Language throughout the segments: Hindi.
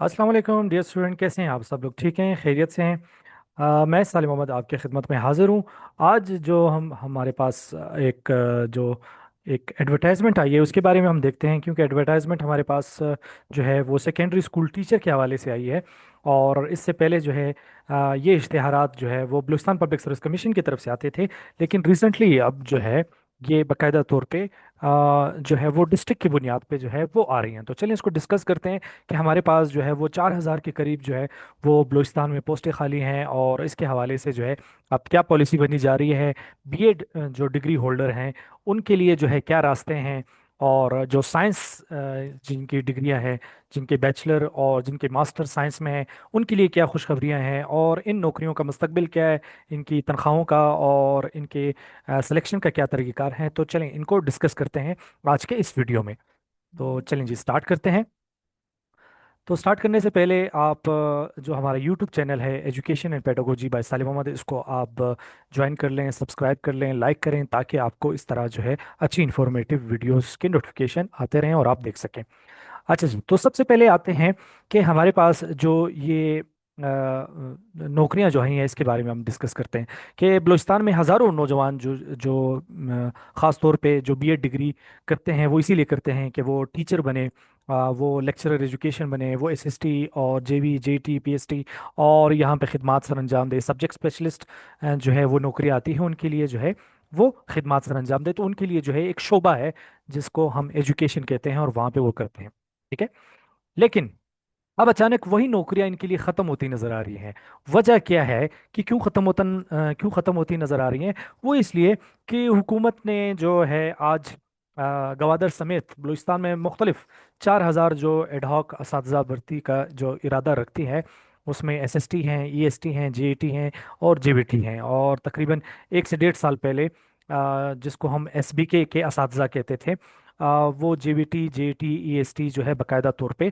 अस्सलाम वालेकुम डियर स्टूडेंट, कैसे हैं आप सब लोग? ठीक हैं, खैरियत से हैं? मैं सालिम मोहम्मद आपके खिदमत में हाजिर हूँ। आज जो हम हमारे पास जो एक एडवर्टाइजमेंट आई है उसके बारे में हम देखते हैं, क्योंकि एडवर्टाइजमेंट हमारे पास जो है वो सेकेंडरी स्कूल टीचर के हवाले से आई है। और इससे पहले जो है ये इश्तिहारात जो है वो बलूचिस्तान पब्लिक सर्विस कमीशन की तरफ से आते थे। लेकिन रिसेंटली अब जो है ये बाकायदा तौर पे जो है वो डिस्ट्रिक्ट की बुनियाद पे जो है वो आ रही हैं। तो चलिए इसको डिस्कस करते हैं कि हमारे पास जो है वो 4,000 के करीब जो है वो बलूचिस्तान में पोस्टें खाली हैं, और इसके हवाले से जो है अब क्या पॉलिसी बनी जा रही है। बीएड जो डिग्री होल्डर हैं उनके लिए जो है क्या रास्ते हैं, और जो साइंस जिनकी डिग्रियां हैं, जिनके बैचलर और जिनके मास्टर साइंस में हैं, उनके लिए क्या खुशखबरियां हैं, और इन नौकरियों का मुस्तकबिल क्या है, इनकी तनख्वाहों का और इनके सिलेक्शन का क्या तरीक़ाकार है। तो चलें इनको डिस्कस करते हैं आज के इस वीडियो में। तो चलें जी, स्टार्ट करते हैं। तो स्टार्ट करने से पहले आप जो हमारा यूट्यूब चैनल है एजुकेशन एंड पेडागोजी बाय सालिम मोहम्मद, इसको आप ज्वाइन कर लें, सब्सक्राइब कर लें, लाइक करें, ताकि आपको इस तरह जो है अच्छी इन्फॉर्मेटिव वीडियोस के नोटिफिकेशन आते रहें और आप देख सकें। अच्छा जी, तो सबसे पहले आते हैं कि हमारे पास जो ये नौकरियां जो हैं इसके बारे में हम डिस्कस करते हैं कि बलूचिस्तान में हज़ारों नौजवान जो जो ख़ास तौर पे जो बीएड डिग्री करते हैं वो इसीलिए करते हैं कि वो टीचर बने, वो लेक्चरर एजुकेशन बने, वो एसएसटी और जेवी जेटी पीएसटी और यहाँ पे खिदमात सर अंजाम दे। सब्जेक्ट स्पेशलिस्ट जो है वो नौकरी आती है उनके लिए जो है वो खिदमात सर अंजाम दे, तो उनके लिए जो है एक शोबा है जिसको हम एजुकेशन कहते हैं, और वहाँ पे वो करते हैं। ठीक है। लेकिन अब अचानक वही नौकरियां इनके लिए खत्म होती नजर आ रही हैं। वजह क्या है कि क्यों खत्म होती नजर आ रही हैं? वो इसलिए कि हुकूमत ने जो है आज गवादर समेत बलूचिस्तान में मुख्तलिफ 4,000 जो एडहॉक असातिज़ा भर्ती का जो इरादा रखती है, उसमें एसएसटी हैं, ईएसटी हैं, जेईटी हैं और जेवीटी हैं। और तकरीबन 1 से 1.5 साल पहले जिसको हम एसबीके के असातिज़ा कहते थे, वो जेवीटी जेईटी ईएसटी जो है बाकायदा तौर पे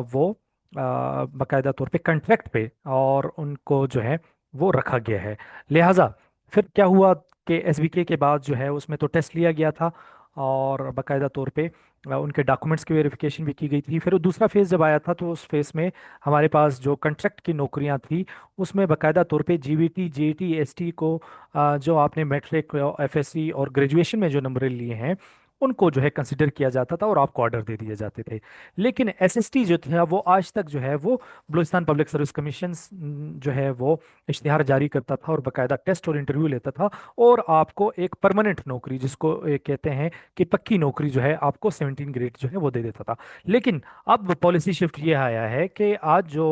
वो बाकायदा तौर पे कॉन्ट्रैक्ट पे और उनको जो है वो रखा गया है। लिहाजा फिर क्या हुआ कि एसबीके के बाद जो है उसमें तो टेस्ट लिया गया था, और बाकायदा तौर पे उनके डॉक्यूमेंट्स की वेरिफिकेशन भी की गई थी। फिर वो दूसरा फेज़ जब आया था तो उस फेज़ में हमारे पास जो कॉन्ट्रैक्ट की नौकरियां थी उसमें बाकायदा तौर पे जीवीटी जेईटी एसटी को जो आपने मैट्रिक एफएससी और ग्रेजुएशन में जो नंबर लिए हैं उनको जो है कंसिडर किया जाता था और आपको ऑर्डर दे दिए जाते थे। लेकिन एसएसटी जो था वो आज तक जो है वो बलूचिस्तान पब्लिक सर्विस कमीशन जो है वो इश्तिहार जारी करता था और बाकायदा टेस्ट और इंटरव्यू लेता था, और आपको एक परमानेंट नौकरी जिसको कहते हैं कि पक्की नौकरी जो है आपको 17 ग्रेड जो है वो दे देता था। लेकिन अब पॉलिसी शिफ्ट ये आया है कि आज जो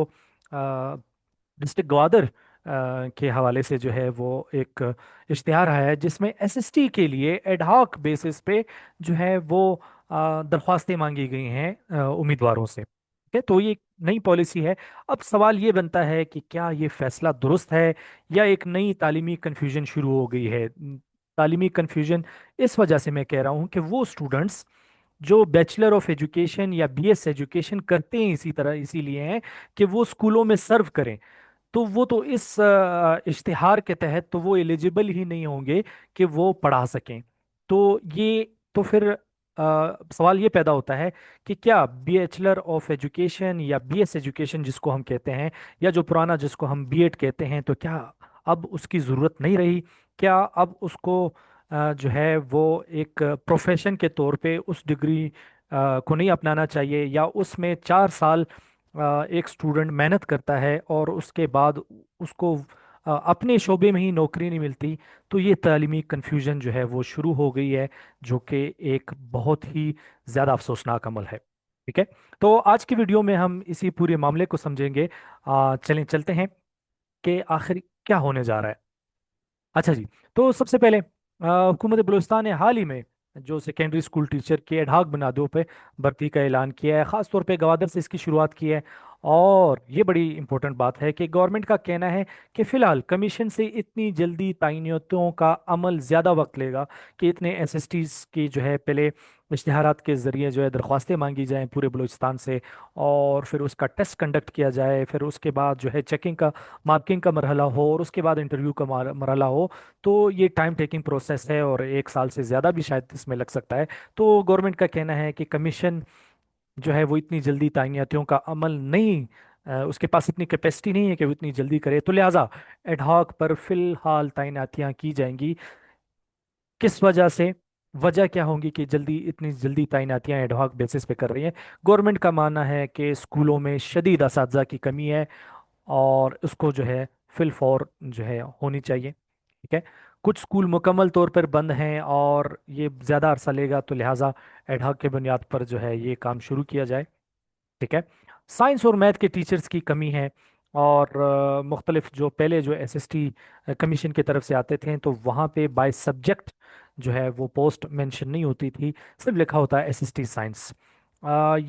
डिस्ट्रिक्ट ग्वादर के हवाले से जो है वो एक इश्तिहार आया है जिसमें एसएसटी के लिए एडहॉक बेसिस पे जो है वो दरख्वास्तें मांगी गई हैं उम्मीदवारों से। ठीक है, तो ये एक नई पॉलिसी है। अब सवाल ये बनता है कि क्या ये फैसला दुरुस्त है, या एक नई तालीमी कन्फ्यूजन शुरू हो गई है। तालीमी कन्फ्यूजन इस वजह से मैं कह रहा हूँ कि वो स्टूडेंट्स जो बैचलर ऑफ एजुकेशन या बीएस एजुकेशन करते हैं इसी तरह इसीलिए हैं कि वो स्कूलों में सर्व करें, तो वो तो इस इश्तिहार के तहत तो वो एलिजिबल ही नहीं होंगे कि वो पढ़ा सकें। तो ये तो फिर सवाल ये पैदा होता है कि क्या बैचलर ऑफ एजुकेशन या बीएस एजुकेशन जिसको हम कहते हैं, या जो पुराना जिसको हम बीएड कहते हैं, तो क्या अब उसकी ज़रूरत नहीं रही? क्या अब उसको जो है वो एक प्रोफेशन के तौर पे उस डिग्री को नहीं अपनाना चाहिए, या उसमें 4 साल एक स्टूडेंट मेहनत करता है और उसके बाद उसको अपने शोबे में ही नौकरी नहीं मिलती? तो ये तालीमी कन्फ्यूजन जो है वो शुरू हो गई है, जो कि एक बहुत ही ज़्यादा अफसोसनाक अमल है। ठीक है, तो आज की वीडियो में हम इसी पूरे मामले को समझेंगे। चलें चलते हैं कि आखिर क्या होने जा रहा है। अच्छा जी, तो सबसे पहले हुकूमत बलूचिस्तान ने हाल ही में जो सेकेंडरी स्कूल टीचर के एडहॉक बुनियादों पे भर्ती का ऐलान किया है, ख़ास तौर पे गवादर से इसकी शुरुआत की है। और ये बड़ी इंपॉर्टेंट बात है कि गवर्नमेंट का कहना है कि फ़िलहाल कमीशन से इतनी जल्दी तयिनों का अमल ज़्यादा वक्त लेगा, कि इतने एसएसटीज़ की जो है पहले इश्तिहारात के ज़रिए जो है दरख्वास्तें मांगी जाएं पूरे बलूचिस्तान से, और फिर उसका टेस्ट कंडक्ट किया जाए, फिर उसके बाद जो है चेकिंग का मार्किंग का मरहला हो, और उसके बाद इंटरव्यू का मरहला हो। तो ये टाइम टेकिंग प्रोसेस है और 1 साल से ज़्यादा भी शायद इसमें लग सकता है। तो गवर्नमेंट का कहना है कि कमीशन जो है वो इतनी जल्दी तैनातियों का अमल नहीं, उसके पास इतनी कैपेसिटी नहीं है कि वो इतनी जल्दी करे, तो लिहाजा एडहॉक पर फिलहाल तैनातियां की जाएंगी। किस वजह से, वजह क्या होंगी कि जल्दी इतनी जल्दी तैनातियां एडहॉक बेसिस पे कर रही हैं? गवर्नमेंट का मानना है कि स्कूलों में शदीद असातिज़ा की कमी है, और उसको जो है फिल फॉर जो है होनी चाहिए। ठीक है। कुछ स्कूल मुकम्मल तौर पर बंद हैं और ये ज़्यादा अरसा लेगा, तो लिहाजा एडहॉक के बुनियाद पर जो है ये काम शुरू किया जाए। ठीक है। साइंस और मैथ के टीचर्स की कमी है, और मुख्तलिफ जो पहले जो एसएसटी कमीशन की तरफ से आते थे, तो वहाँ पे बाय सब्जेक्ट जो है वो पोस्ट मेंशन नहीं होती थी, सिर्फ लिखा होता है एसएसटी साइंस।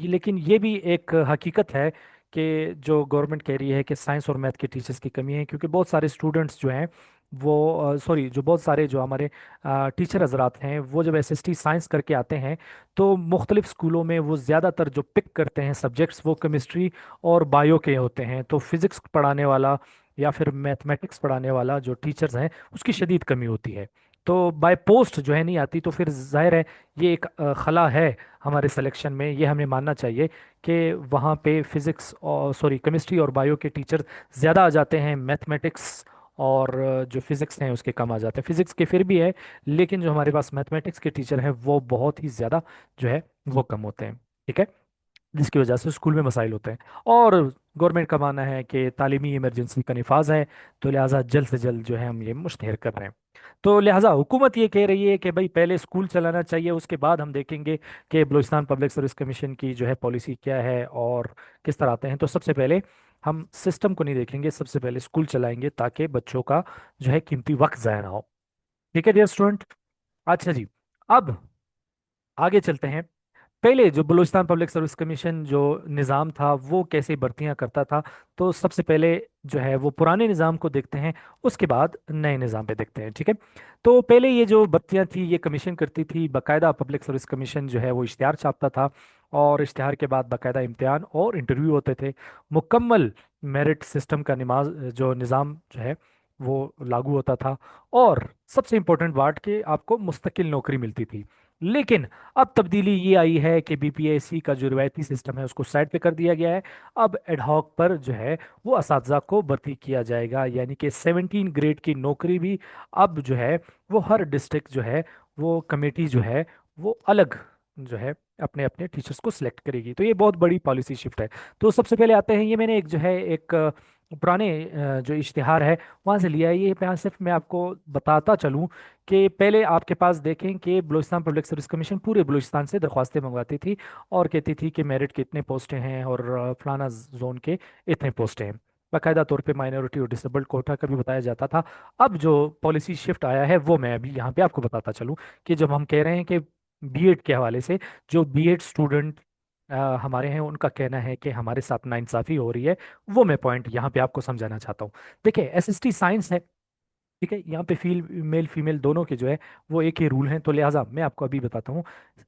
लेकिन ये भी एक हकीकत है कि जो गवर्नमेंट कह रही है कि साइंस और मैथ के टीचर्स की कमी है, क्योंकि बहुत सारे स्टूडेंट्स जो हैं वो सॉरी जो बहुत सारे जो हमारे टीचर हजरात हैं, वो जब एसएसटी साइंस करके आते हैं, तो मुख्तलिफ स्कूलों में वो ज़्यादातर जो पिक करते हैं सब्जेक्ट्स, वो केमिस्ट्री और बायो के होते हैं। तो फिज़िक्स पढ़ाने वाला या फिर मैथमेटिक्स पढ़ाने वाला जो टीचर्स हैं, उसकी शदीद कमी होती है। तो बाय पोस्ट जो है नहीं आती, तो फिर जाहिर है ये एक खला है हमारे सिलेक्शन में। ये हमें मानना चाहिए कि वहाँ पे फिज़िक्स और सॉरी केमिस्ट्री और बायो के टीचर ज़्यादा आ जाते हैं, मैथमेटिक्स और जो फिज़िक्स हैं उसके कम आ जाते हैं। फिज़िक्स के फिर भी है, लेकिन जो हमारे पास मैथमेटिक्स के टीचर हैं वो बहुत ही ज़्यादा जो है वो कम होते हैं। ठीक है। जिसकी वजह से स्कूल में मसाइल होते हैं। और गवर्नमेंट का मानना है कि तालीमी इमरजेंसी का निफाज है, तो लिहाजा जल्द से जल्द जो है हम ये मुश्तहर कर रहे हैं। तो लिहाजा हुकूमत ये कह रही है कि भाई पहले स्कूल चलाना चाहिए, उसके बाद हम देखेंगे कि बलूचिस्तान पब्लिक सर्विस कमीशन की जो है पॉलिसी क्या है और किस तरह आते हैं। तो सबसे पहले हम सिस्टम को नहीं देखेंगे, सबसे पहले स्कूल चलाएंगे, ताकि बच्चों का जो है कीमती वक्त ज़ाया ना हो। ठीक है डियर स्टूडेंट। अच्छा जी, अब आगे चलते हैं। पहले जो बलूचिस्तान पब्लिक सर्विस कमीशन जो निज़ाम था वो कैसे भर्तियां करता था, तो सबसे पहले जो है वो पुराने निज़ाम को देखते हैं, उसके बाद नए निज़ाम पे देखते हैं। ठीक है। तो पहले ये जो भर्तियां थी ये कमीशन करती थी, बाकायदा पब्लिक सर्विस कमीशन जो है वो इश्तिहार छापता था, और इश्तिहार के बाद बाकायदा इम्तिहान और इंटरव्यू होते थे। मुकम्मल मेरिट सिस्टम का निमाज जो निज़ाम जो है वो लागू होता था, और सबसे इम्पोर्टेंट बात कि आपको मुस्तकिल नौकरी मिलती थी। लेकिन अब तब्दीली ये आई है कि बीपीएससी का जो रिवायती सिस्टम है उसको साइड पे कर दिया गया है। अब एडहॉक पर जो है वो असातिज़ा को भर्ती किया जाएगा, यानी कि 17 ग्रेड की नौकरी भी अब जो है वो हर डिस्ट्रिक्ट जो है वो कमेटी जो है वो अलग जो है अपने अपने टीचर्स को सिलेक्ट करेगी। तो ये बहुत बड़ी पॉलिसी शिफ्ट है। तो सबसे पहले आते हैं, ये मैंने एक जो है एक पुराने जो इश्तिहार है वहाँ से लिया है। ये यहाँ सिर्फ मैं आपको बताता चलूँ कि पहले आपके पास देखें कि बलूचिस्तान पब्लिक सर्विस कमीशन पूरे बलूचिस्तान से दरख्वास्तें मंगवाती थी, और कहती थी कि मेरिट के इतने पोस्टें हैं और फलाना जोन के इतने पोस्टें हैं। बाकायदा तौर पे माइनॉरिटी और डिसेबल्ड कोटा का भी बताया जाता था। अब जो पॉलिसी शिफ्ट आया है वो मैं अभी यहाँ पे आपको बताता चलूँ, कि जब हम कह रहे हैं कि बीएड के हवाले से जो बीएड स्टूडेंट हमारे हैं उनका कहना है कि हमारे साथ नाइंसाफ़ी हो रही है, वो मैं पॉइंट यहाँ पे आपको समझाना चाहता हूँ। देखिए एसएसटी साइंस है, ठीक है, यहाँ पे मेल फीमेल दोनों के जो है वो एक ही रूल हैं, तो लिहाजा मैं आपको अभी बताता हूँ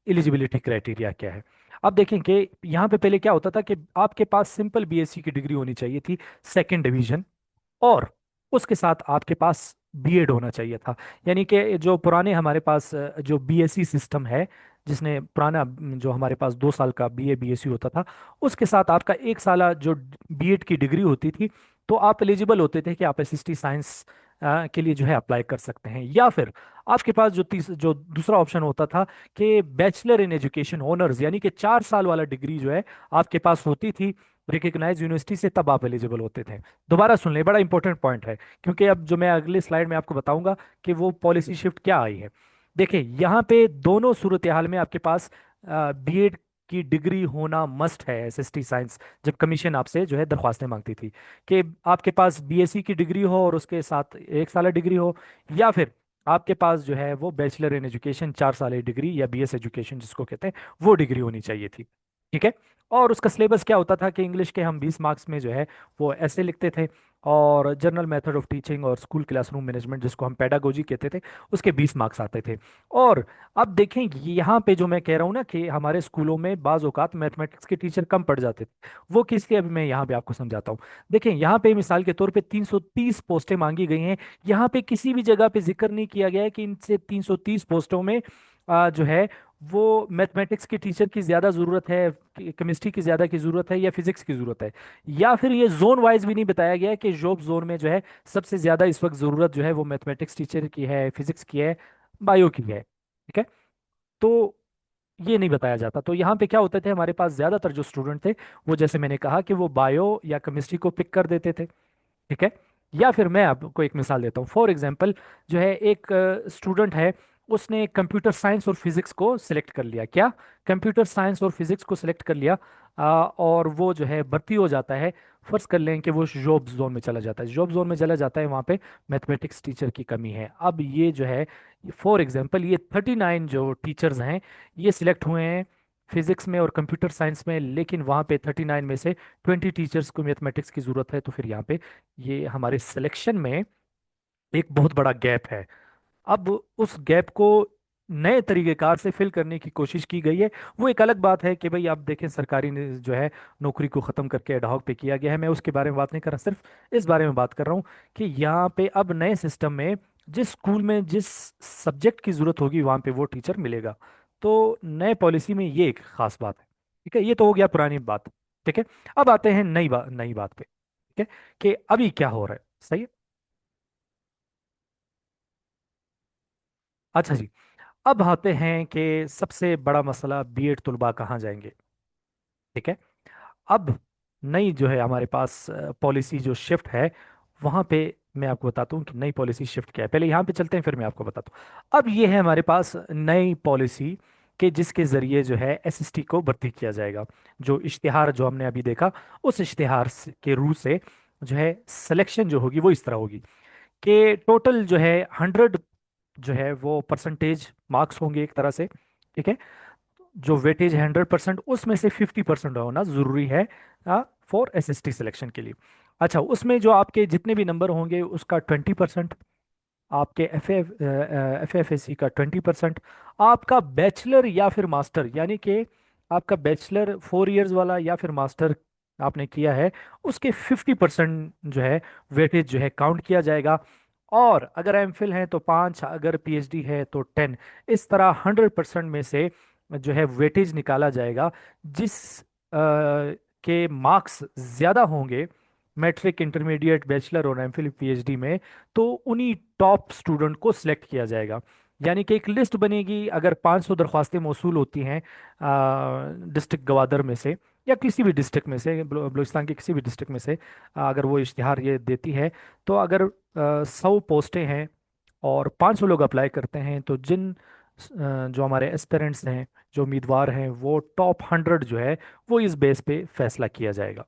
एलिजिबिलिटी क्राइटेरिया क्या है। अब देखें कि यहाँ पे पहले क्या होता था कि आपके पास सिंपल बीएससी की डिग्री होनी चाहिए थी, सेकंड डिवीजन, और उसके साथ आपके पास बीएड होना चाहिए था। यानी कि जो पुराने हमारे पास जो बीएससी सिस्टम है, जिसने पुराना जो हमारे पास 2 साल का बीए बीएससी होता था, उसके साथ आपका 1 साल जो बीएड की डिग्री होती थी, तो आप एलिजिबल होते थे कि आप एसएसटी साइंस के लिए जो है अप्लाई कर सकते हैं। या फिर आपके पास जो दूसरा ऑप्शन होता था कि बैचलर इन एजुकेशन ऑनर्स, यानी कि 4 साल वाला डिग्री जो है आपके पास होती थी रिकग्नाइज यूनिवर्सिटी से, तब आप एलिजिबल होते थे। दोबारा सुन लें, बड़ा इंपॉर्टेंट पॉइंट है, क्योंकि अब जो मैं अगले स्लाइड में आपको बताऊंगा कि वो पॉलिसी शिफ्ट क्या आई है। देखिए यहाँ पे दोनों सूरत हाल में आपके पास बीएड की डिग्री होना मस्ट है। एसएसटी साइंस जब कमीशन आपसे जो है दरख्वास्तें मांगती थी कि आपके पास बीएससी की डिग्री हो और उसके साथ 1 साल डिग्री हो, या फिर आपके पास जो है वो बैचलर इन एजुकेशन 4 साल डिग्री या बीएस एजुकेशन जिसको कहते हैं वो डिग्री होनी चाहिए थी। ठीक है। और उसका सिलेबस क्या होता था कि इंग्लिश के हम 20 मार्क्स में जो है वो ऐसे लिखते थे, और जनरल मेथड ऑफ टीचिंग और स्कूल क्लासरूम मैनेजमेंट जिसको हम पेडागोजी कहते थे, उसके 20 मार्क्स आते थे। और अब देखें यहाँ पे जो मैं कह रहा हूँ ना कि हमारे स्कूलों में बाज औकात मैथमेटिक्स के टीचर कम पड़ जाते थे, वो किस लिए, अभी मैं यहाँ पे आपको समझाता हूँ। देखें यहाँ पे मिसाल के तौर पे 330 पोस्टें मांगी गई हैं। यहाँ पे किसी भी जगह पे जिक्र नहीं किया गया है कि इनसे 330 पोस्टों में जो है वो मैथमेटिक्स के टीचर की ज़्यादा ज़रूरत है, केमिस्ट्री की ज़्यादा की ज़रूरत है, या फिजिक्स की ज़रूरत है, या फिर ये जोन वाइज भी नहीं बताया गया है कि जॉब जोन में जो है सबसे ज़्यादा इस वक्त ज़रूरत जो है वो मैथमेटिक्स टीचर की है, फिजिक्स की है, बायो की है। ठीक है। तो ये नहीं बताया जाता। तो यहाँ पे क्या होते थे, हमारे पास ज़्यादातर जो स्टूडेंट थे वो, जैसे मैंने कहा, कि वो बायो या केमिस्ट्री को पिक कर देते थे। ठीक है। या फिर मैं आपको एक मिसाल देता हूँ। फॉर एग्जांपल, जो है एक स्टूडेंट है, उसने कंप्यूटर साइंस और फिजिक्स को सिलेक्ट कर लिया। क्या? कंप्यूटर साइंस और फिजिक्स को सिलेक्ट कर लिया। और वो जो है भर्ती हो जाता है। फर्ज कर लें कि वो जॉब जोन में चला जाता है, जॉब जोन में चला जाता है, वहाँ पे मैथमेटिक्स टीचर की कमी है। अब ये जो है, फॉर एग्जांपल, ये 39 जो टीचर्स हैं, ये सिलेक्ट हुए हैं फिजिक्स में और कंप्यूटर साइंस में, लेकिन वहाँ पे 39 में से 20 टीचर्स को मैथमेटिक्स की ज़रूरत है। तो फिर यहाँ पे ये हमारे सिलेक्शन में एक बहुत बड़ा गैप है। अब उस गैप को नए तरीकेकार से फिल करने की कोशिश की गई है। वो एक अलग बात है कि भाई आप देखें, सरकारी ने जो है नौकरी को ख़त्म करके एडहॉक पे किया गया है। मैं उसके बारे में बात नहीं कर रहा, सिर्फ इस बारे में बात कर रहा हूँ कि यहाँ पे अब नए सिस्टम में जिस स्कूल में जिस सब्जेक्ट की ज़रूरत होगी वहाँ पे वो टीचर मिलेगा। तो नए पॉलिसी में ये एक खास बात है। ठीक है, ये तो हो गया पुरानी बात। ठीक है। अब आते हैं नई बात पे। ठीक है, कि अभी क्या हो रहा है। सही है। अच्छा जी। अब आते हैं कि सबसे बड़ा मसला, बीएड तलबा कहाँ जाएंगे। ठीक है। अब नई जो है हमारे पास पॉलिसी जो शिफ्ट है, वहाँ पे मैं आपको बताता हूँ कि नई पॉलिसी शिफ्ट क्या है। पहले यहाँ पे चलते हैं, फिर मैं आपको बताता हूँ। अब ये है हमारे पास नई पॉलिसी के जिसके ज़रिए जो है एसएसटी को भर्ती किया जाएगा। जो इश्तिहार जो हमने अभी देखा, उस इश्तिहार के रू से जो है सिलेक्शन जो होगी वो इस तरह होगी कि टोटल जो है 100 जो है वो परसेंटेज मार्क्स होंगे एक तरह से। ठीक है। जो वेटेज है 100%, उसमें से 50% होना जरूरी है फॉर एसएसटी सिलेक्शन के लिए। अच्छा, उसमें जो आपके जितने भी नंबर होंगे उसका 20%, आपके एफ एफ एस सी का 20%, आपका बैचलर या फिर मास्टर, यानी कि आपका बैचलर 4 इयर्स वाला या फिर मास्टर आपने किया है, उसके 50% जो है वेटेज जो है काउंट किया जाएगा। और अगर एमफिल है तो 5, अगर पीएचडी है तो 10। इस तरह 100% में से जो है वेटेज निकाला जाएगा। जिस के मार्क्स ज़्यादा होंगे मैट्रिक, इंटरमीडिएट, बैचलर और एमफिल पीएचडी में, तो उन्हीं टॉप स्टूडेंट को सिलेक्ट किया जाएगा। यानी कि एक लिस्ट बनेगी। अगर 500 दरख्वास्तें मौसूल होती हैं डिस्ट्रिक्ट गवादर में से, या किसी भी डिस्ट्रिक्ट में से, बलूचिस्तान के किसी भी डिस्ट्रिक्ट में से, अगर वो इश्तिहार ये देती है, तो अगर 100 पोस्टें हैं और 500 लोग अप्लाई करते हैं, तो जो हमारे एस्पिरेंट्स हैं, जो उम्मीदवार हैं, वो टॉप 100 जो है वो इस बेस पे फैसला किया जाएगा।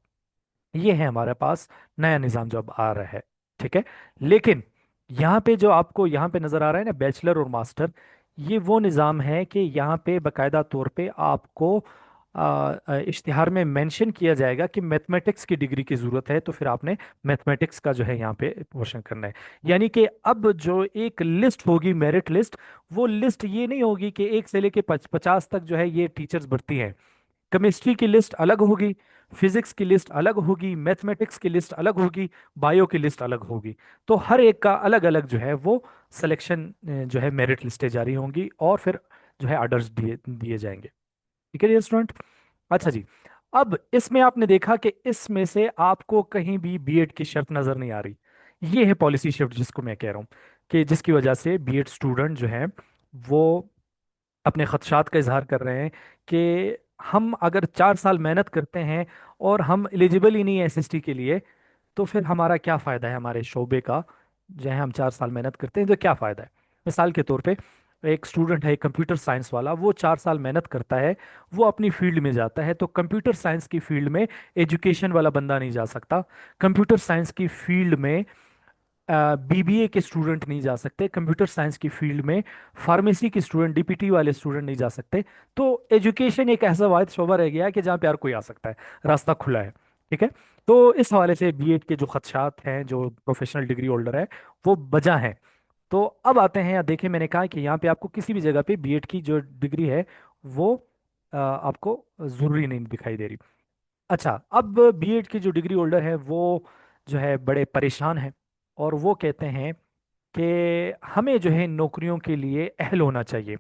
ये है हमारे पास नया निज़ाम जो अब आ रहा है। ठीक है। लेकिन यहाँ पे जो आपको यहाँ पे नज़र आ रहा है ना, बैचलर और मास्टर, ये वो निज़ाम है कि यहाँ पे बकायदा तौर पे आपको इश्तिहार में मेंशन किया जाएगा कि मैथमेटिक्स की डिग्री की ज़रूरत है, तो फिर आपने मैथमेटिक्स का जो है यहाँ पे पोर्शन करना है। यानी कि अब जो एक लिस्ट होगी, मेरिट लिस्ट, वो लिस्ट ये नहीं होगी कि 1 से लेके 50 तक जो है ये टीचर्स भर्ती हैं। केमिस्ट्री की लिस्ट अलग होगी, फिजिक्स की लिस्ट अलग होगी, मैथमेटिक्स की लिस्ट अलग होगी, बायो की लिस्ट अलग होगी। तो हर एक का अलग अलग जो है वो सिलेक्शन जो है मेरिट लिस्टें जारी होंगी, और फिर जो है ऑर्डर्स दिए दिए जाएंगे। ठीक है स्टूडेंट। अच्छा जी। अब इसमें आपने देखा कि इसमें से आपको कहीं भी बीएड की शर्त नजर नहीं आ रही। ये है पॉलिसी शिफ्ट जिसको मैं कह रहा हूँ, कि जिसकी वजह से बीएड स्टूडेंट जो है वो अपने खदशात का इजहार कर रहे हैं कि हम अगर 4 साल मेहनत करते हैं और हम एलिजिबल ही नहीं है एसएसटी के लिए, तो फिर हमारा क्या फ़ायदा है हमारे शोबे का। जो है हम 4 साल मेहनत करते हैं तो क्या फ़ायदा है। मिसाल के तौर पे, एक स्टूडेंट है कंप्यूटर साइंस वाला, वो 4 साल मेहनत करता है, वो अपनी फील्ड में जाता है। तो कंप्यूटर साइंस की फील्ड में एजुकेशन वाला बंदा नहीं जा सकता। कंप्यूटर साइंस की फील्ड में बीबीए के स्टूडेंट नहीं जा सकते। कंप्यूटर साइंस की फील्ड में फार्मेसी के स्टूडेंट, डीपीटी वाले स्टूडेंट नहीं जा सकते। तो एजुकेशन एक ऐसा वाहिद शोबा रह गया है कि जहाँ पे हर कोई आ सकता है, रास्ता खुला है। ठीक है। तो इस हवाले से बीएड के जो खदशात हैं, जो प्रोफेशनल डिग्री होल्डर है, वो बजा हैं। तो अब आते हैं, या देखें, मैंने कहा कि यहाँ पे आपको किसी भी जगह पे बीएड की जो डिग्री है वो आपको ज़रूरी नहीं दिखाई दे रही। अच्छा, अब बीएड की जो डिग्री होल्डर है वो जो है बड़े परेशान हैं, और वो कहते हैं कि हमें जो है नौकरियों के लिए अहल होना चाहिए।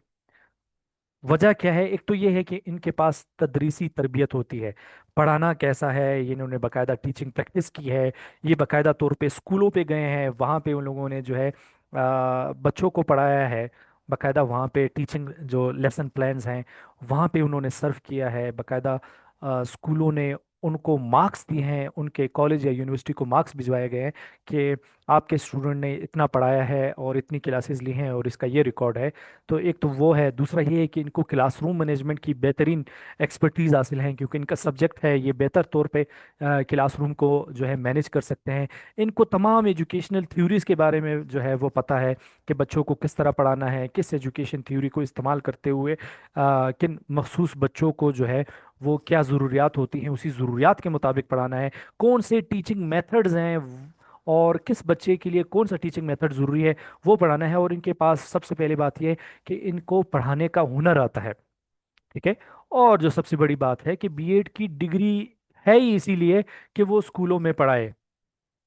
वजह क्या है? एक तो ये है कि इनके पास तदरीसी तरबियत होती है, पढ़ाना कैसा है, ये इन्होंने बाकायदा टीचिंग प्रैक्टिस की है। ये बाकायदा तौर पे स्कूलों पे गए हैं, वहाँ पे उन लोगों ने जो है बच्चों को पढ़ाया है। बाकायदा वहाँ पे टीचिंग जो लेसन प्लान्स हैं वहाँ पे उन्होंने सर्व किया है। बाकायदा स्कूलों ने उनको मार्क्स दिए हैं, उनके कॉलेज या यूनिवर्सिटी को मार्क्स भिजवाए गए हैं कि आपके स्टूडेंट ने इतना पढ़ाया है और इतनी क्लासेस ली हैं और इसका ये रिकॉर्ड है। तो एक तो वो है। दूसरा ये है कि इनको क्लासरूम मैनेजमेंट की बेहतरीन एक्सपर्टीज हासिल है, क्योंकि इनका सब्जेक्ट है, ये बेहतर तौर पे क्लासरूम को जो है मैनेज कर सकते हैं। इनको तमाम एजुकेशनल थ्योरीज के बारे में जो है वो पता है कि बच्चों को किस तरह पढ़ाना है, किस एजुकेशन थ्योरी को इस्तेमाल करते हुए किन मखसूस बच्चों को जो है वो क्या ज़रूरियात होती हैं उसी ज़रूरियात के मुताबिक पढ़ाना है। कौन से टीचिंग मेथड्स हैं और किस बच्चे के लिए कौन सा टीचिंग मेथड ज़रूरी है वो पढ़ाना है। और इनके पास सबसे पहली बात यह है कि इनको पढ़ाने का हुनर आता है। ठीक है। और जो सबसे बड़ी बात है कि बीएड की डिग्री है ही इसीलिए कि वो स्कूलों में पढ़ाए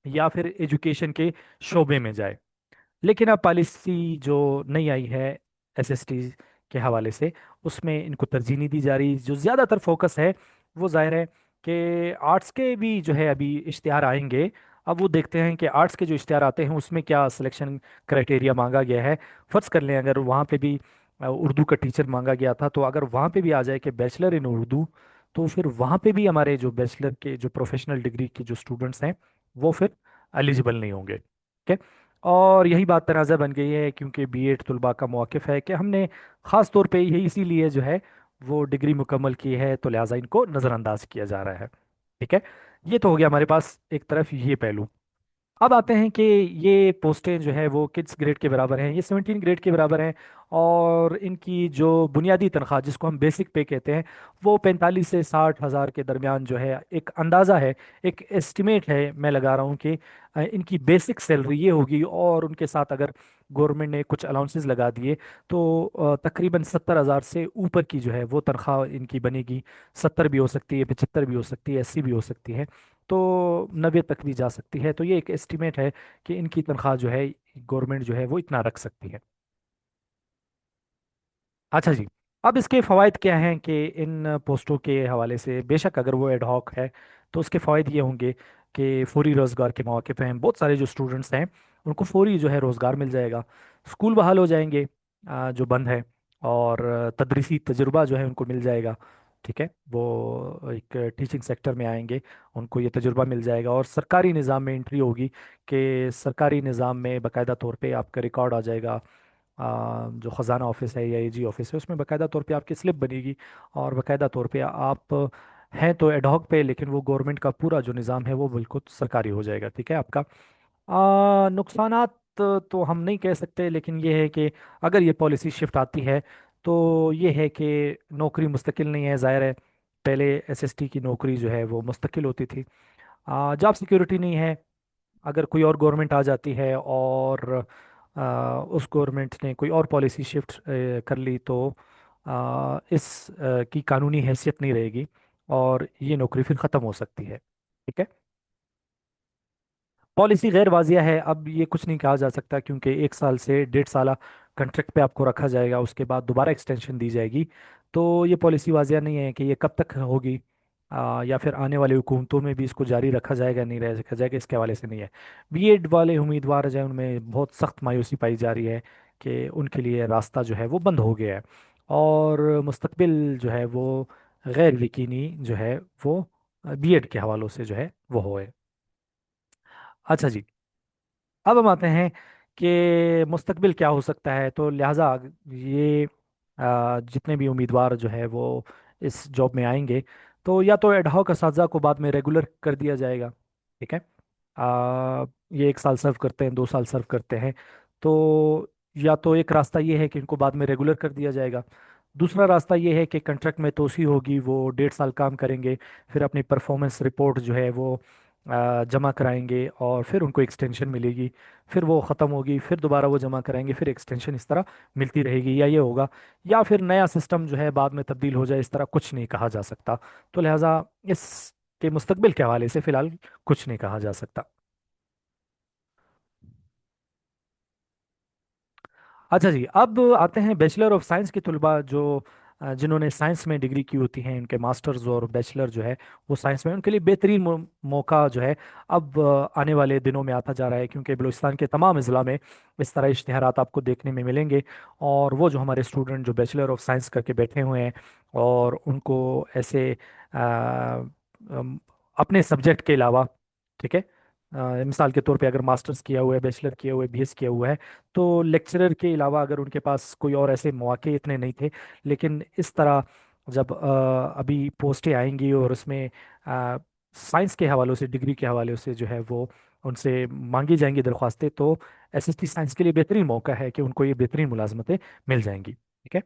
या फिर एजुकेशन के शोबे में जाए। लेकिन अब पॉलिसी जो नई आई है एसएसटी के हवाले से, उसमें इनको तरजीह नहीं दी जा रही। जो ज़्यादातर फोकस है वो जाहिर है कि आर्ट्स के भी जो है अभी इश्तिहार आएंगे। अब वो देखते हैं कि आर्ट्स के जो इश्तिहार आते हैं उसमें क्या सिलेक्शन क्राइटेरिया मांगा गया है। फ़र्ज़ कर लें अगर वहाँ पे भी उर्दू का टीचर मांगा गया था, तो अगर वहाँ पे भी आ जाए कि बैचलर इन उर्दू, तो फिर वहाँ पे भी हमारे जो बैचलर के जो प्रोफेशनल डिग्री के जो स्टूडेंट्स हैं वो फिर एलिजिबल नहीं होंगे। ठीक है। और यही बात तनाज़ा बन गई है, क्योंकि बीएड तलबा का मौक़िफ़ है कि हमने ख़ास तौर पे यही इसीलिए जो है वो डिग्री मुकम्मल की है, तो लिहाजा इनको नज़रअंदाज किया जा रहा है। ठीक है। ये तो हो गया हमारे पास एक तरफ ये पहलू। अब आते हैं कि ये पोस्टें जो है वो किस ग्रेड के बराबर हैं? ये 17 ग्रेड के बराबर हैं। और इनकी जो बुनियादी तनख्वाह जिसको हम बेसिक पे कहते हैं वो 45 से 60 हज़ार के दरमियान जो है एक अंदाज़ा है, एक एस्टिमेट है मैं लगा रहा हूँ कि इनकी बेसिक सैलरी ये होगी। और उनके साथ अगर गवर्नमेंट ने कुछ अलाउंसेस लगा दिए तो तकरीबन 70 हज़ार से ऊपर की जो है वो तनख्वाह इनकी बनेगी। 70 भी हो सकती है, 75 भी हो सकती है, 80 भी हो सकती है, तो 90 तक भी जा सकती है। तो ये एक एस्टिमेट है कि इनकी तनख्वाह जो है गवर्नमेंट जो है वो इतना रख सकती है। अच्छा जी। अब इसके फ़वाइद क्या हैं कि इन पोस्टों के हवाले से, बेशक अगर वो एडहॉक है तो उसके फ़वाइद ये होंगे कि फौरी रोज़गार के मौके पे हैं। बहुत सारे जो स्टूडेंट्स हैं उनको फौरी जो है रोज़गार मिल जाएगा। स्कूल बहाल हो जाएंगे जो बंद है। और तदरीसी तजुर्बा जो है उनको मिल जाएगा। ठीक है। वो एक टीचिंग सेक्टर में आएंगे, उनको ये तजुर्बा मिल जाएगा। और सरकारी निज़ाम में एंट्री होगी कि सरकारी निज़ाम में बाकायदा तौर पे आपका रिकॉर्ड आ जाएगा। जो ख़जाना ऑफिस है या एजी ऑफिस है उसमें बाकायदा तौर पे आपकी स्लिप बनेगी। और बाकायदा तौर पे आप हैं तो एडहॉक पे, लेकिन वो गवर्नमेंट का पूरा जो निज़ाम है वो बिल्कुल सरकारी हो जाएगा। ठीक है। आपका नुकसानात तो हम नहीं कह सकते, लेकिन ये है कि अगर ये पॉलिसी शिफ्ट आती है तो ये है कि नौकरी मुस्तकिल नहीं है, ज़ाहिर है। पहले एसएसटी की नौकरी जो है वो मुस्तकिल होती थी। जॉब सिक्योरिटी नहीं है। अगर कोई और गवर्नमेंट आ जाती है और उस गवर्नमेंट ने कोई और पॉलिसी शिफ्ट कर ली तो इस की कानूनी हैसियत नहीं रहेगी और ये नौकरी फिर ख़त्म हो सकती है। ठीक है। पॉलिसी गैर वाजिया है। अब ये कुछ नहीं कहा जा सकता, क्योंकि 1 साल से 1.5 साल कंट्रैक्ट पे आपको रखा जाएगा, उसके बाद दोबारा एक्सटेंशन दी जाएगी। तो ये पॉलिसी वाजिया नहीं है कि ये कब तक होगी। या फिर आने वाली हुकूमतों में भी इसको जारी रखा जाएगा नहीं रखा जाएगा, इसके हवाले से नहीं है। बीएड वाले उम्मीदवार जो हैं उनमें बहुत सख्त मायूसी पाई जा रही है कि उनके लिए रास्ता जो है वो बंद हो गया है। और मुस्तकबिल जो है वो गैर यकीनी जो है वो बीएड के हवालों से जो है वो होए। अच्छा जी। अब हम आते हैं कि मुस्तकबिल क्या हो सकता है। तो लिहाजा ये जितने भी उम्मीदवार जो है वो इस जॉब में आएंगे, तो या तो एडहॉक असातिज़ा को बाद में रेगुलर कर दिया जाएगा। ठीक है। ये 1 साल सर्व करते हैं, 2 साल सर्व करते हैं, तो या तो एक रास्ता ये है कि इनको बाद में रेगुलर कर दिया जाएगा। दूसरा रास्ता ये है कि कंट्रैक्ट में तोसी होगी, वो 1.5 साल काम करेंगे, फिर अपनी परफॉर्मेंस रिपोर्ट जो है वो जमा कराएंगे और फिर उनको एक्सटेंशन मिलेगी। फिर वो ख़त्म होगी, फिर दोबारा वो जमा कराएंगे, फिर एक्सटेंशन इस तरह मिलती रहेगी। या ये होगा, या फिर नया सिस्टम जो है बाद में तब्दील हो जाए, इस तरह कुछ नहीं कहा जा सकता। तो लिहाजा इस के मुस्तकबिल के हवाले से फ़िलहाल कुछ नहीं कहा जा सकता। अच्छा जी। अब आते हैं बैचलर ऑफ साइंस के तलबा जो जिन्होंने साइंस में डिग्री की होती हैं, इनके मास्टर्स और बैचलर जो है वो साइंस में, उनके लिए बेहतरीन मौका जो है अब आने वाले दिनों में आता जा रहा है, क्योंकि बलूचिस्तान के तमाम ज़िला में इस तरह इश्तिहारात आपको देखने में मिलेंगे। और वो जो हमारे स्टूडेंट जो बैचलर ऑफ साइंस करके बैठे हुए हैं और उनको ऐसे अपने सब्जेक्ट के अलावा, ठीक है, मिसाल के तौर पे अगर मास्टर्स किया हुआ है, बैचलर किया हुआ है, बीएस किया हुआ है, तो लेक्चरर के अलावा अगर उनके पास कोई और ऐसे मौके इतने नहीं थे, लेकिन इस तरह जब अभी पोस्टें आएंगी और उसमें साइंस के हवालों से, डिग्री के हवाले से जो है वो उनसे मांगी जाएंगी दरख्वास्तें, तो एसएसटी साइंस के लिए बेहतरीन मौका है कि उनको ये बेहतरीन मुलाजमतें मिल जाएंगी। ठीक है।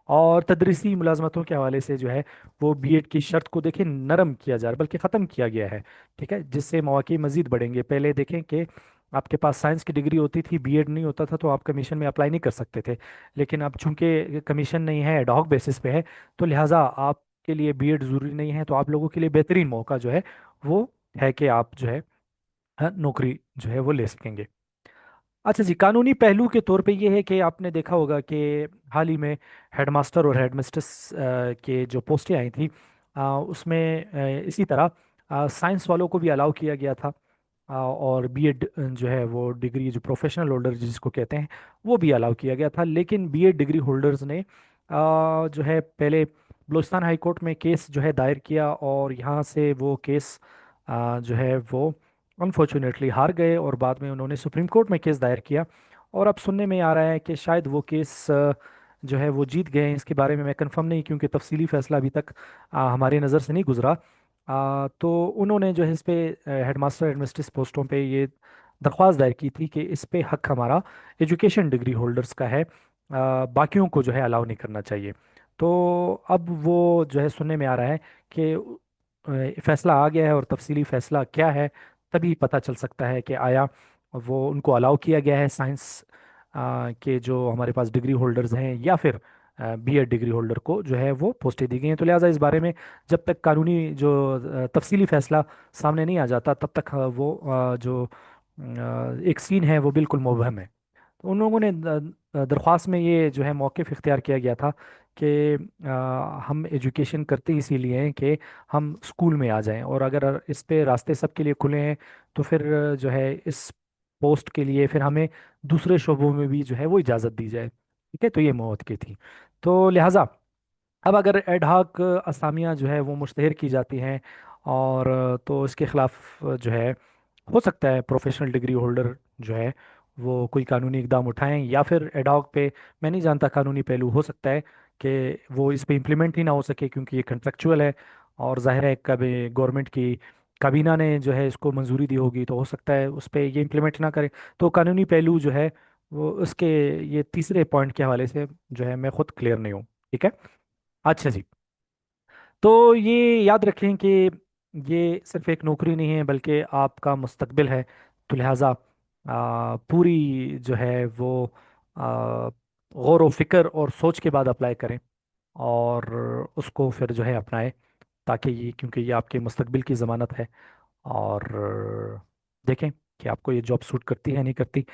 और तदरीसी मुलाजमतों के हवाले से जो है वो बीएड की शर्त को देखें नरम किया जा रहा है, बल्कि ख़त्म किया गया है। ठीक है, जिससे मौके मज़ीद बढ़ेंगे। पहले देखें कि आपके पास साइंस की डिग्री होती थी, बीएड नहीं होता था, तो आप कमीशन में अप्लाई नहीं कर सकते थे। लेकिन अब चूंकि कमीशन नहीं है, एडहॉक बेसिस पे है, तो लिहाजा आपके लिए बीएड ज़रूरी नहीं है, तो आप लोगों के लिए बेहतरीन मौका जो है वो है कि आप जो है नौकरी जो है वो ले सकेंगे। अच्छा जी, कानूनी पहलू के तौर पे ये है कि आपने देखा होगा कि हाल ही में हेडमास्टर और हेडमिस्ट्रेस के जो पोस्टें आई थी, उसमें इसी तरह साइंस वालों को भी अलाउ किया गया था। और बीएड जो है वो डिग्री, जो प्रोफेशनल होल्डर जिसको कहते हैं, वो भी अलाउ किया गया था। लेकिन बीएड डिग्री होल्डर्स ने जो है पहले बलूचिस्तान हाई कोर्ट में केस जो है दायर किया, और यहाँ से वो केस जो है वो अनफॉर्चुनेटली हार गए, और बाद में उन्होंने सुप्रीम कोर्ट में केस दायर किया। और अब सुनने में आ रहा है कि शायद वो केस जो है वो जीत गए हैं। इसके बारे में मैं कंफर्म नहीं, क्योंकि तफसीली फैसला अभी तक हमारी नज़र से नहीं गुजरा। तो उन्होंने जो है इस पे हेडमास्टर हेडमिस्ट्रेस पोस्टों पे ये दरख्वास्त दायर की थी कि इस पे हक हमारा एजुकेशन डिग्री होल्डर्स का है, बाकियों को जो है अलाउ नहीं करना चाहिए। तो अब वो जो है सुनने में आ रहा है कि फैसला आ गया है, और तफसीली फैसला क्या है तभी पता चल सकता है कि आया वो उनको अलाउ किया गया है साइंस के जो हमारे पास डिग्री होल्डर्स हैं, या फिर बीएड डिग्री होल्डर को जो है वो पोस्टें दी गई हैं। तो लिहाजा इस बारे में जब तक कानूनी जो तफसीली फैसला सामने नहीं आ जाता, तब तक वो जो एक सीन है वो बिल्कुल मुबहम है। तो उन लोगों ने दरख्वास्त में ये जो है मौक़िफ़ इख्तियार किया गया था कि हम एजुकेशन करते ही इसीलिए हैं कि हम स्कूल में आ जाएं, और अगर इस पे रास्ते सबके लिए खुले हैं, तो फिर जो है इस पोस्ट के लिए फिर हमें दूसरे शोबों में भी जो है वो इजाज़त दी जाए। ठीक है, तो ये मौत की थी। तो लिहाजा अब अगर एडहॉक असामियाँ जो है वो मुश्तहर की जाती हैं, और तो इसके खिलाफ जो है हो सकता है प्रोफेशनल डिग्री होल्डर जो है वो कोई कानूनी इकदाम उठाएं, या फिर एडहॉक पे मैं नहीं जानता, कानूनी पहलू हो सकता है कि वो इस पे इम्प्लीमेंट ही ना हो सके, क्योंकि ये कंट्रेक्चुअल है। और जाहिर है कभी गवर्नमेंट की काबीना ने जो है इसको मंजूरी दी होगी, तो हो सकता है उस पे ये इम्प्लीमेंट ना करे। तो कानूनी पहलू जो है वो उसके, ये तीसरे पॉइंट के हवाले से जो है मैं खुद क्लियर नहीं हूँ। ठीक है। अच्छा जी, तो ये याद रखें कि ये सिर्फ एक नौकरी नहीं है, बल्कि आपका मुस्तकबिल है। तो लिहाजा पूरी जो है वो गौर व फिक्र और सोच के बाद अप्लाई करें, और उसको फिर जो है अपनाएं, ताकि ये, क्योंकि ये आपके मुस्तकबिल की ज़मानत है। और देखें कि आपको ये जॉब सूट करती है नहीं करती।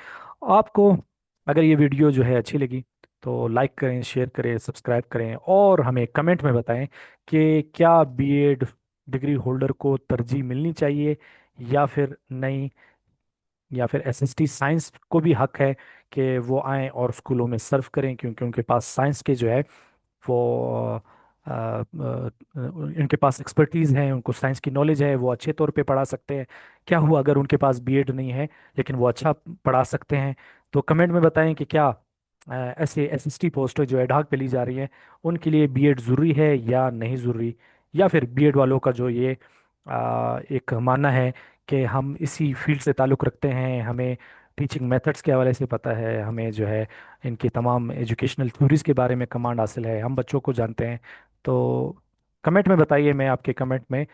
आपको अगर ये वीडियो जो है अच्छी लगी, तो लाइक करें, शेयर करें, सब्सक्राइब करें, और हमें कमेंट में बताएं कि क्या बीएड डिग्री होल्डर को तरजीह मिलनी चाहिए या फिर नहीं, या फिर एसएसटी साइंस को भी हक है कि वो आएँ और स्कूलों में सर्व करें, क्योंकि उनके पास साइंस के जो है वो इनके पास एक्सपर्टीज़ है, उनको साइंस की नॉलेज है, वो अच्छे तौर पे पढ़ा सकते हैं। क्या हुआ अगर उनके पास बीएड नहीं है लेकिन वो अच्छा पढ़ा सकते हैं? तो कमेंट में बताएं कि क्या ऐसे एसएसटी पोस्ट जो एडहॉक पे ली जा रही हैं, उनके लिए बीएड ज़रूरी है या नहीं ज़रूरी, या फिर बीएड वालों का जो ये एक मानना है कि हम इसी फील्ड से ताल्लुक़ रखते हैं, हमें टीचिंग मेथड्स के हवाले से पता है, हमें जो है इनकी तमाम एजुकेशनल थ्योरीज के बारे में कमांड हासिल है, हम बच्चों को जानते हैं। तो कमेंट में बताइए, मैं आपके कमेंट में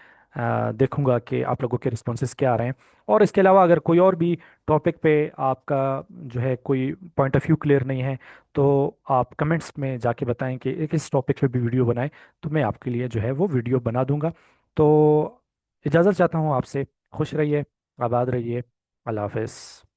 देखूंगा कि आप लोगों के रिस्पॉन्सेज क्या आ रहे हैं। और इसके अलावा अगर कोई और भी टॉपिक पे आपका जो है कोई पॉइंट ऑफ व्यू क्लियर नहीं है, तो आप कमेंट्स में जाके बताएं कि एक इस टॉपिक पे भी वीडियो बनाएं, तो मैं आपके लिए जो है वो वीडियो बना दूंगा। तो इजाज़त चाहता हूँ आपसे। खुश रहिए, आबाद रहिए। अल्लाह हाफिज़।